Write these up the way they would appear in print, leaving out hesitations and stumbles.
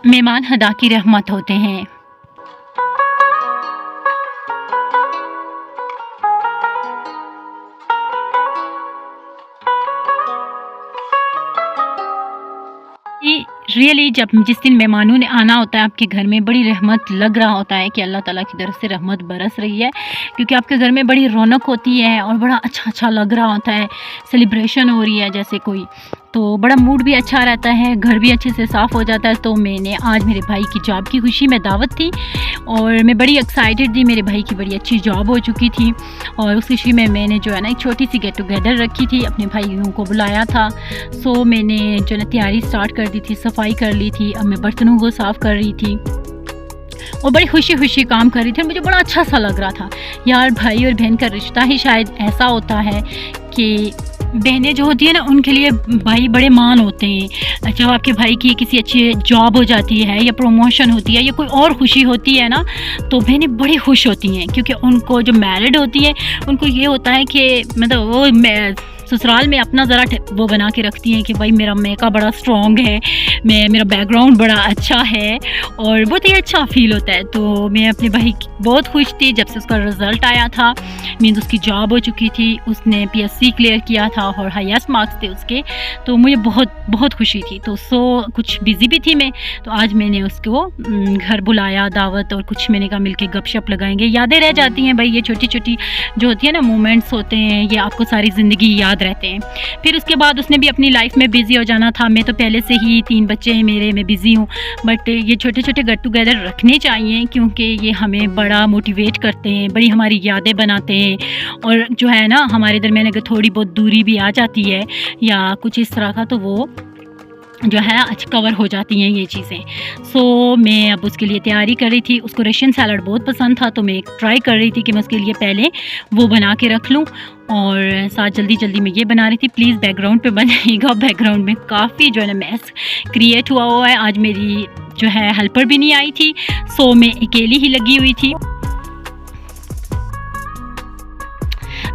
मेहमान खुदा की रहमत होते हैं। कि रियली जब जिस दिन मेहमानों ने आना होता है आपके घर में, बड़ी रहमत लग रहा होता है कि अल्लाह ताला की तरफ से रहमत बरस रही है, क्योंकि आपके घर में बड़ी रौनक होती है और बड़ा अच्छा लग रहा होता है, सेलिब्रेशन हो रही है जैसे कोई, तो बड़ा मूड भी अच्छा रहता है, घर भी अच्छे से साफ़ हो जाता है। तो मैंने आज मेरे भाई की जॉब की खुशी में दावत थी और मैं बड़ी एक्साइटेड थी, मेरे भाई की बड़ी अच्छी जॉब हो चुकी थी और उस खुशी में मैंने जो है ना एक छोटी सी गेट टुगेदर रखी थी, अपने भाइयों को बुलाया था। सो मैंने जो है ना तैयारी स्टार्ट कर दी थी, सफाई कर ली थी, अब मैं बर्तनों को साफ़ कर रही थी और बड़ी खुशी काम कर रही थी और मुझे बड़ा अच्छा सा लग रहा था। यार भाई और बहन का रिश्ता ही शायद ऐसा होता है कि बहनें जो होती है ना उनके लिए भाई बड़े मान होते हैं। जब आपके भाई की किसी अच्छी जॉब हो जाती है या प्रमोशन होती है या कोई और खुशी होती है ना, तो बहनें बड़ी खुश होती हैं, क्योंकि उनको जो मैरिड होती है उनको ये होता है कि मतलब वो ससुराल में अपना ज़रा वो बना के रखती हैं कि भाई मेरा मेका बड़ा स्ट्रॉन्ग है, मेरा बैकग्राउंड बड़ा अच्छा है और बहुत ही अच्छा फ़ील होता है। तो मैं अपने भाई बहुत खुश थी जब से उसका रिज़ल्ट आया था, मीन्स उसकी जॉब हो चुकी थी, उसने पीएससी क्लियर किया था और हाईएस्ट मार्क्स थे उसके, तो मुझे बहुत खुशी थी। तो कुछ बिज़ी भी थी मैं, तो आज मैंने उसको घर बुलाया दावत और कुछ मैंने कहा मिलके गपशप लगाएंगे। यादें रह जाती हैं भाई, ये छोटी जो होती है ना मोमेंट्स होते हैं, ये आपको सारी ज़िंदगी याद रहते हैं। फिर उसके बाद उसने भी अपनी लाइफ में बिज़ी हो जाना था, मैं तो पहले से ही 3 बच्चे हैं मेरे, मैं बिज़ी हूँ, बट ये छोटे गेट टुगेदर रखने चाहिए क्योंकि ये हमें बड़ा मोटिवेट करते हैं, बड़ी हमारी यादें बनाते हैं और जो है ना हमारे दरमियान अगर थोड़ी बहुत दूरी भी आ जाती है या कुछ इस तरह का, तो वो जो है अच्छा कवर हो जाती हैं ये चीज़ें। सो मैं अब उसके लिए तैयारी कर रही थी, उसको रशियन सैलड बहुत पसंद था, तो मैं ट्राई कर रही थी कि मैं उसके लिए पहले वो बना के रख लूँ और साथ जल्दी मैं ये बना रही थी। प्लीज़ बैकग्राउंड पे बनाइएगा, बैकग्राउंड में काफ़ी जो है ना मैस क्रिएट हुआ है। आज मेरी जो है हेल्पर भी नहीं आई थी, सो मैं अकेली ही लगी हुई थी।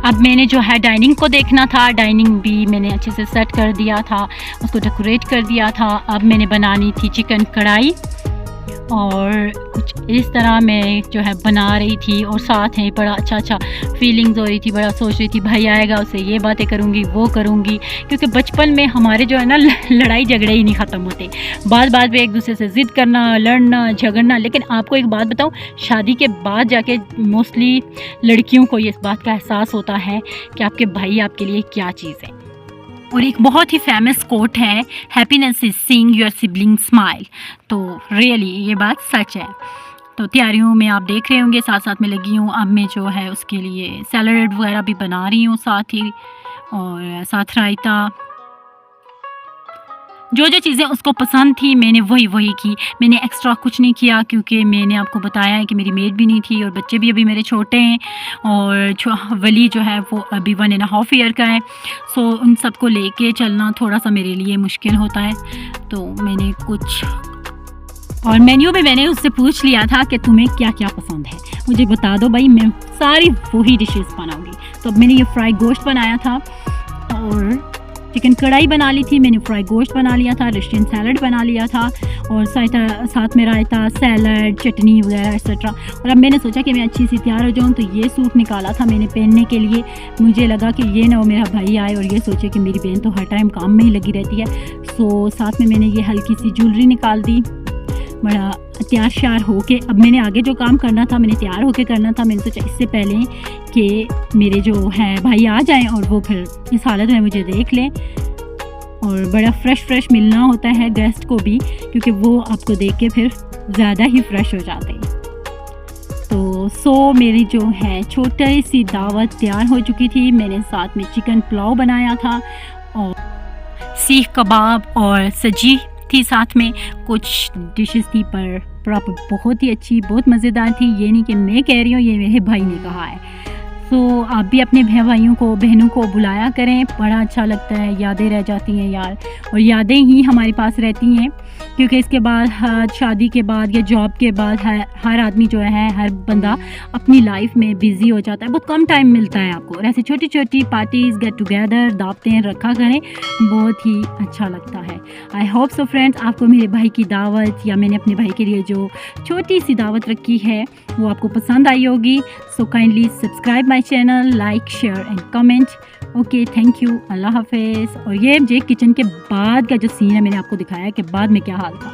अब मैंने जो है डाइनिंग को देखना था, डाइनिंग भी मैंने अच्छे से सेट कर दिया था, उसको डेकोरेट कर दिया था। अब मैंने बनानी थी चिकन कढ़ाई और कुछ इस तरह मैं जो है बना रही थी और साथ में बड़ा अच्छा फीलिंग्स हो रही थी, बड़ा सोच रही थी भाई आएगा उससे ये बातें करूँगी वो करूँगी, क्योंकि बचपन में हमारे जो है ना लड़ाई झगड़े ही नहीं ख़त्म होते, बात पे एक दूसरे से ज़िद करना, लड़ना झगड़ना। लेकिन आपको एक बात बताऊँ, शादी के बाद जाके मोस्टली लड़कियों को इस बात का एहसास होता है कि आपके भाई आपके लिए क्या चीज़ है। और एक बहुत ही फेमस कोट है, happiness is seeing your sibling smile, तो रियली ये बात सच है। तो तैयारियों में आप देख रहे होंगे साथ में लगी हूँ। अब मैं जो है उसके लिए सैलड वगैरह भी बना रही हूँ साथ ही, और साथ रायता, जो चीज़ें उसको पसंद थी मैंने वही की। मैंने एक्स्ट्रा कुछ नहीं किया क्योंकि मैंने आपको बताया है कि मेरी मेड भी नहीं थी और बच्चे भी अभी मेरे छोटे हैं और वली जो है वो अभी 1.5 ईयर का है। सो उन सबको लेके चलना थोड़ा सा मेरे लिए मुश्किल होता है। तो मैंने कुछ और मेन्यू में मैंने उससे पूछ लिया था कि तुम्हें क्या पसंद है, मुझे बता दो भाई, मैं सारी वही डिशेस बनाऊँगी। तो अब मैंने ये फ्राई गोश्त बनाया था और चिकन कढ़ाई बना ली थी, मैंने फ्राई गोश्त बना लिया था, रशियन सैलड बना लिया था और साथ में रायता, सैलड, चटनी वगैरह एक्सेट्रा। और अब मैंने सोचा कि मैं अच्छी सी तैयार हो जाऊँ, तो ये सूट निकाला था मैंने पहनने के लिए। मुझे लगा कि ये ना हो मेरा भाई आए और ये सोचे कि मेरी बहन तो हर टाइम काम में ही लगी रहती है। सो साथ में मैंने ये हल्की सी ज्वेलरी निकाल दी, बड़ा तैयार श्यार होके। अब मैंने आगे जो काम करना था मैंने तैयार होके करना था। मैंने सोचा इससे पहले कि मेरे जो है भाई आ जाएं और वो फिर इस हालत में मुझे देख लें, और बड़ा फ्रेश मिलना होता है गेस्ट को भी, क्योंकि वो आपको देख के फिर ज़्यादा ही फ्रेश हो जाते हैं। तो मेरी जो है छोटी सी दावत तैयार हो चुकी थी। मैंने साथ में चिकन पुलाव बनाया था और सीख कबाब और सजी थी, साथ में कुछ डिशेस थी पर प्रॉपर बहुत ही अच्छी, बहुत मज़ेदार थी। ये नहीं कि मैं कह रही हूँ, ये मेरे भाई ने कहा है। तो आप भी अपने भाइयों को बहनों को बुलाया करें, बड़ा अच्छा लगता है, यादें रह जाती हैं यार, और यादें ही हमारे पास रहती हैं। क्योंकि इसके बाद शादी के बाद या जॉब के बाद हर आदमी जो है, हर बंदा अपनी लाइफ में बिज़ी हो जाता है, बहुत कम टाइम मिलता है आपको। और ऐसी छोटी छोटी पार्टीज़, गेट टुगेदर, दावतें रखा करें, बहुत ही अच्छा लगता है। आई होप सो फ्रेंड्स, आपको मेरे भाई की दावत या मैंने अपने भाई के लिए जो छोटी सी दावत रखी है वो आपको पसंद आई होगी। So kindly subscribe my channel, like, share and comment. Okay, thank you, अल्लाह हाफिज़। और ये किचन के बाद का जो सीन है मैंने आपको दिखाया कि बाद में क्या हाल था।